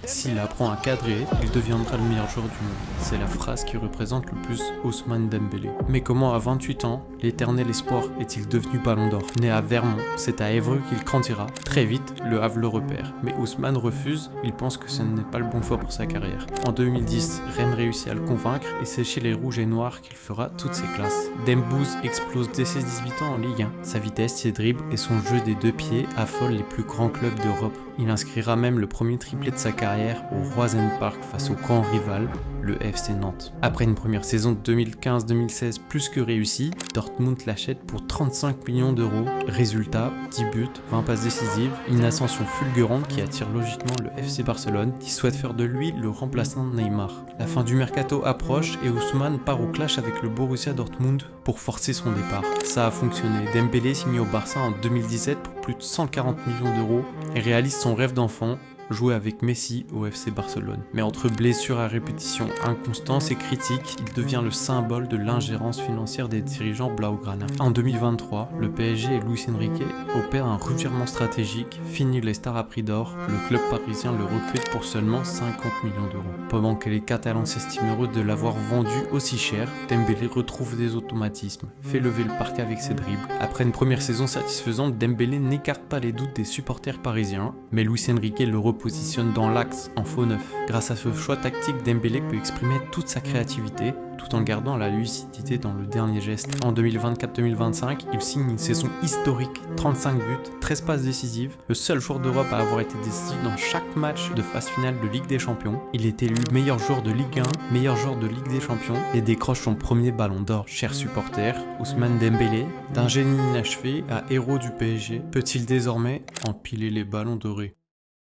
S'il apprend à cadrer, il deviendra le meilleur joueur du monde. C'est la phrase qui représente le plus Ousmane Dembélé. Mais comment à 28 ans, l'éternel espoir est-il devenu ballon d'or? Né à Vermont, c'est à Évreux qu'il grandira. Très vite, le Havre le repère. Mais Ousmane refuse, il pense que ce n'est pas le bon choix pour sa carrière. En 2010, Rennes réussit à le convaincre et c'est chez les Rouges et Noirs qu'il fera toutes ses classes. Dembouz explose dès ses 18 ans en Ligue 1. Sa vitesse, ses dribbles et son jeu des deux pieds affolent les plus grands clubs d'Europe. Il inscrira même le premier triplé de sa carrière au Roisen Park face au grand rival, le FC Nantes. Après une première saison de 2015-2016 plus que réussie, Dortmund l'achète pour 35 millions d'euros. Résultat, 10 buts, 20 passes décisives, une ascension fulgurante qui attire logiquement le FC Barcelone qui souhaite faire de lui le remplaçant de Neymar. La fin du mercato approche et Ousmane part au clash avec le Borussia Dortmund pour forcer son départ. Ça a fonctionné. Dembélé signe au Barça en 2017 pour plus de 140 millions d'euros et réalise son rêve d'enfant, jouer avec Messi au FC Barcelone. Mais entre blessures à répétition, inconstance et critiques, il devient le symbole de l'ingérence financière des dirigeants blaugrana. En 2023, le PSG et Luis Enrique opèrent un revirement stratégique, fini les stars à prix d'or, le club parisien le recrute pour seulement 50 millions d'euros. Pendant que les Catalans s'estiment heureux de l'avoir vendu aussi cher, Dembélé retrouve des automatismes, fait lever le parquet avec ses dribbles. Après une première saison satisfaisante, Dembélé n'écarte pas les doutes des supporters parisiens, mais Luis Enrique le positionne dans l'axe en faux neuf. Grâce à ce choix tactique, Dembélé peut exprimer toute sa créativité tout en gardant la lucidité dans le dernier geste. En 2024-2025, il signe une saison historique, 35 buts, 13 passes décisives, le seul joueur d'Europe à avoir été décisif dans chaque match de phase finale de Ligue des Champions. Il est élu meilleur joueur de Ligue 1, meilleur joueur de Ligue des Champions et décroche son premier ballon d'or. Chers supporters, Ousmane Dembélé, d'un génie inachevé à héros du PSG, peut-il désormais empiler les ballons dorés?